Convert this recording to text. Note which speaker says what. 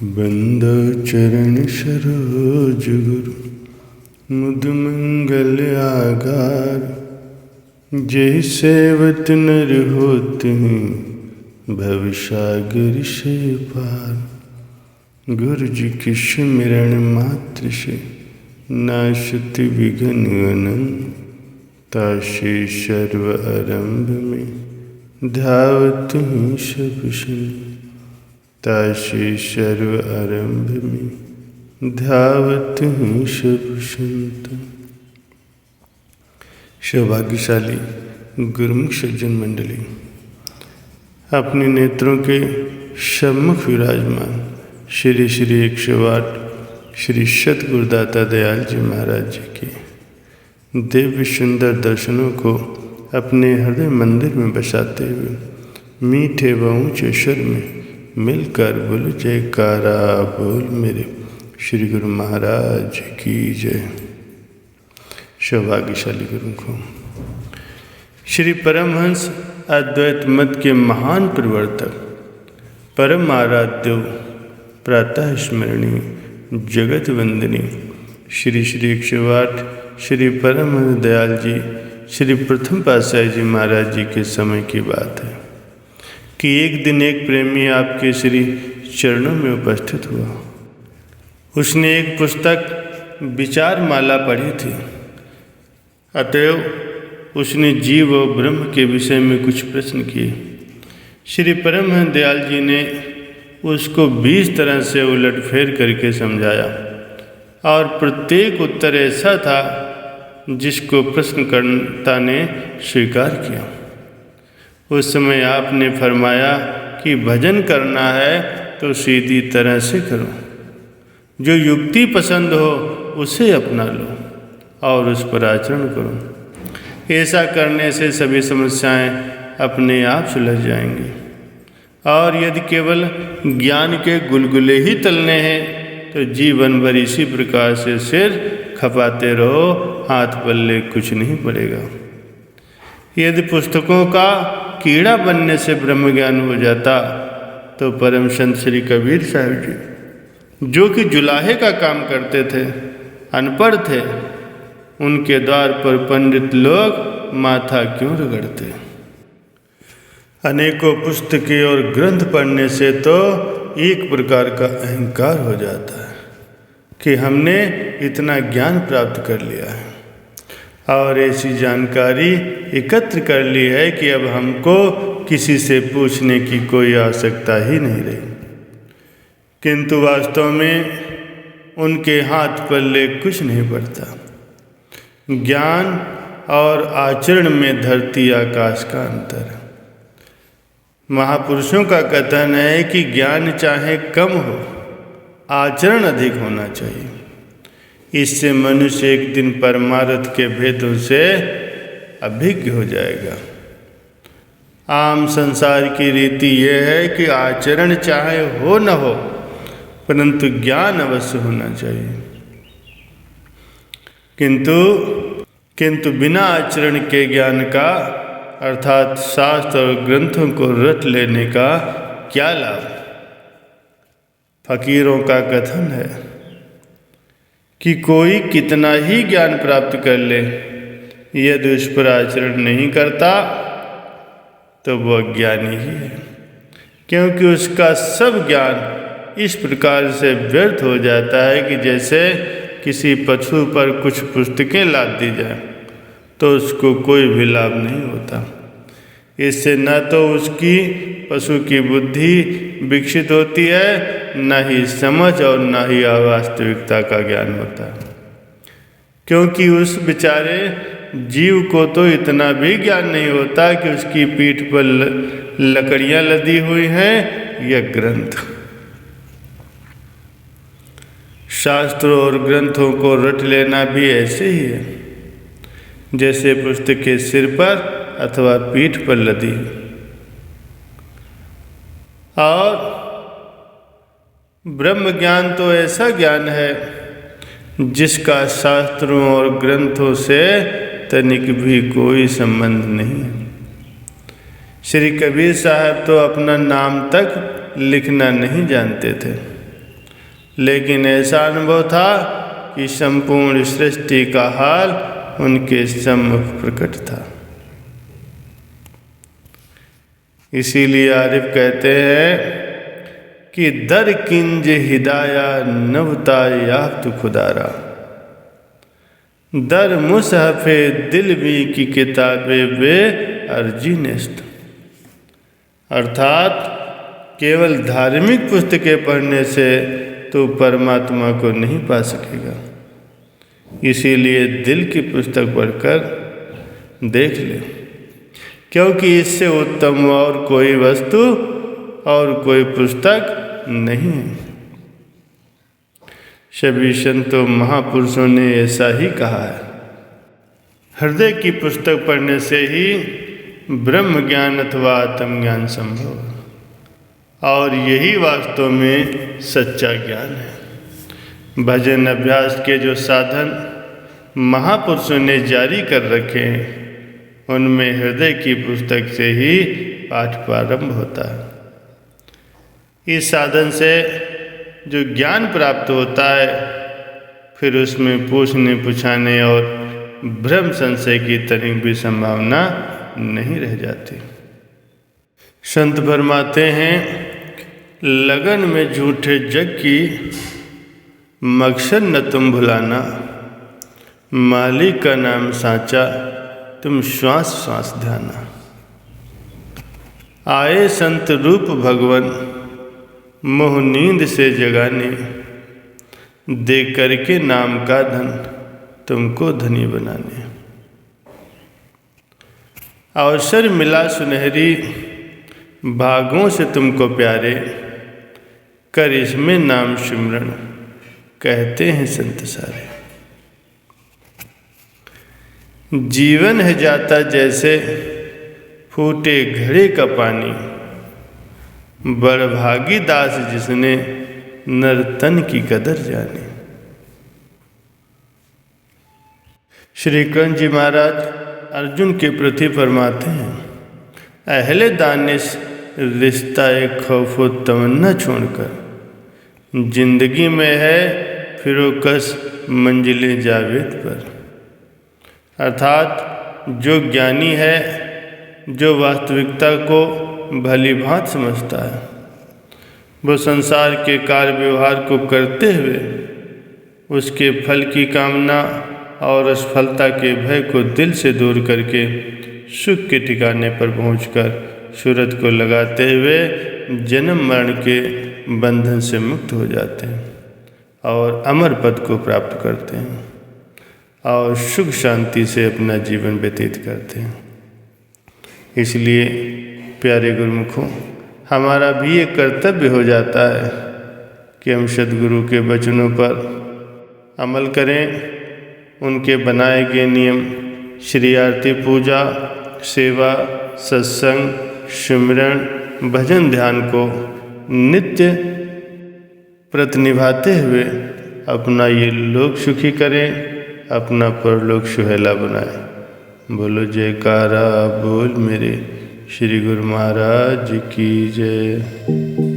Speaker 1: बंदो चरण सरोज गुरु मुद मंगल आगार। जय सेवत नर होते हैं भव सागर से पार। गुरु जी की सिमरन मात्र से नाशत विघ्न अनंत। तासे सर्व आरंभ में धावत हैं सब संत। तासे सर्व आरंभ में धावत हैं सब संत। सौभाग्यशाली गुरुमुख सज्जन मंडली, अपने नेत्रों के सम्मुख विराजमान श्री श्री 108 श्री सतगुरुदाता दयाल जी महाराज जी के दिव्य सुंदर दर्शनों को अपने हृदय मंदिर में बसाते हुए मीठे व ऊंचे स्वर में मिलकर बोलो जयकारा बोल मेरे श्री गुरु महाराज की जय। सौभाग्यशाली गुरु को श्री परमहंस अद्वैत मत के महान प्रवर्तक परम आराध्य प्रातः स्मरणीय जगत वंदनी श्री श्री 108 श्री परमहंस दयाल जी श्री प्रथम पातशाही जी महाराज जी के समय की बात है कि एक दिन एक प्रेमी आपके श्री चरणों में उपस्थित हुआ। उसने एक पुस्तक विचार माला पढ़ी थी, अतएव उसने जीव और ब्रह्म के विषय में कुछ प्रश्न किए। श्री परमहंस दयाल जी ने उसको 20 तरह से उलटफेर करके समझाया और प्रत्येक उत्तर ऐसा था जिसको प्रश्नकर्ता ने स्वीकार किया। उस समय आपने फरमाया कि भजन करना है तो सीधी तरह से करो, जो युक्ति पसंद हो उसे अपना लो और उस पर आचरण करो। ऐसा करने से सभी समस्याएं अपने आप सुलझ जाएंगी। और यदि केवल ज्ञान के गुलगुले ही तलने हैं तो जीवन भर इसी प्रकार से सिर खपाते रहो, हाथ पल्ले कुछ नहीं पड़ेगा। यदि पुस्तकों का कीड़ा बनने से ब्रह्म ज्ञान हो जाता तो परम संत श्री कबीर साहब जी, जो कि जुलाहे का काम करते थे, अनपढ़ थे, उनके द्वार पर पंडित लोग माथा क्यों रगड़ते। अनेकों पुस्तकें और ग्रंथ पढ़ने से तो एक प्रकार का अहंकार हो जाता है कि हमने इतना ज्ञान प्राप्त कर लिया है और ऐसी जानकारी एकत्र कर ली है कि अब हमको किसी से पूछने की कोई आवश्यकता ही नहीं रही। किंतु वास्तव में उनके हाथ पल्ले कुछ नहीं पड़ता। ज्ञान और आचरण में धरती आकाश का अंतर है। महापुरुषों का कथन है कि ज्ञान चाहे कम हो, आचरण अधिक होना चाहिए। इससे मनुष्य एक दिन परमार्थ के भेदों से अभिज्ञ हो जाएगा। आम संसार की रीति यह है कि आचरण चाहे हो न हो, परंतु ज्ञान अवश्य होना चाहिए। किंतु बिना आचरण के ज्ञान का अर्थात शास्त्र और ग्रंथों को रट लेने का क्या लाभ। फकीरों का कथन है कि कोई कितना ही ज्ञान प्राप्त कर ले, यदि उस पर आचरण नहीं करता तो वह अज्ञानी ही है, क्योंकि उसका सब ज्ञान इस प्रकार से व्यर्थ हो जाता है कि जैसे किसी पशु पर कुछ पुस्तकें लाद दी जाए तो उसको कोई भी लाभ नहीं होता। इससे न तो उसकी पशु की बुद्धि विकसित होती है, न ही समझ और न ही वास्तविकता का ज्ञान होता है। क्योंकि उस बेचारे जीव को तो इतना भी ज्ञान नहीं होता कि उसकी पीठ पर लकड़ियां लदी हुई हैं या ग्रंथ। शास्त्रों और ग्रंथों को रट लेना भी ऐसे ही है जैसे पुस्तकें सिर पर अथवा पीठ पर लदी। और ब्रह्म ज्ञान तो ऐसा ज्ञान है जिसका शास्त्रों और ग्रंथों से तनिक भी कोई संबंध नहीं है। श्री कबीर साहब तो अपना नाम तक लिखना नहीं जानते थे, लेकिन ऐसा अनुभव था कि संपूर्ण सृष्टि का हाल उनके सम्मुख प्रकट था। इसीलिए आरिफ कहते हैं कि दर किंज हिदाया नवता याफ्त खुदारा, दर मुसहफ़े दिल भी की किताबे बे अर्जी नेस्त। अर्थात केवल धार्मिक पुस्तकें पढ़ने से तो परमात्मा को नहीं पा सकेगा। इसीलिए दिल की पुस्तक पढ़कर देख ले, क्योंकि इससे उत्तम और कोई वस्तु और कोई पुस्तक नहीं है। सभी संतों महापुरुषों ने ऐसा ही कहा है। हृदय की पुस्तक पढ़ने से ही ब्रह्म ज्ञान अथवा आत्म ज्ञान संभव है, और यही वास्तव में सच्चा ज्ञान है। भजन अभ्यास के जो साधन महापुरुषों ने जारी कर रखे हैं, उनमें हृदय की पुस्तक से ही पाठ प्रारंभ होता है। इस साधन से जो ज्ञान प्राप्त होता है, फिर उसमें पूछने पुछाने और भ्रम संशय की तनिक भी संभावना नहीं रह जाती। संत फरमाते हैं, लगन में झूठे जग की मकसद न तुम भुलाना, मालिक का नाम साचा तुम श्वास श्वास ध्याना। आए संत रूप भगवन मोह नींद से जगाने, दे करके नाम का धन तुमको धनी बनाने। अवसर मिला सुनहरी भागों से तुमको प्यारे, कर इसमें नाम सिमरन कहते हैं संत सारे। जीवन है जाता जैसे फूटे घड़े का पानी, बड़भागी दास जिसने नर्तन की कदर जानी। श्री कृष्ण जी महाराज अर्जुन के प्रति फरमाते हैं, अहले दानिश रिश्ता एक खौफ व तमन्ना छोड़कर, जिंदगी में है फिरोकस मंजिले जावेद पर। अर्थात जो ज्ञानी है, जो वास्तविकता को भली भांत समझता है, वो संसार के कार्य व्यवहार को करते हुए उसके फल की कामना और असफलता के भय को दिल से दूर करके सुख के ठिकाने पर पहुंचकर सूरत को लगाते हुए जन्म मरण के बंधन से मुक्त हो जाते हैं और अमर पद को प्राप्त करते हैं और सुख शांति से अपना जीवन व्यतीत करते हैं। इसलिए प्यारे गुरुमुखों, हमारा भी ये कर्तव्य हो जाता है कि हम सद्गुरु के वचनों पर अमल करें, उनके बनाए गए नियम श्री आरती पूजा, सेवा, सत्संग, सिमरन, भजन ध्यान को नित्य प्रत निभाते हुए अपना ये लोक सुखी करें, अपना परलोक सुहेला बनाए। बोलो जयकारा बोल मेरे श्री गुरु महाराज की जय।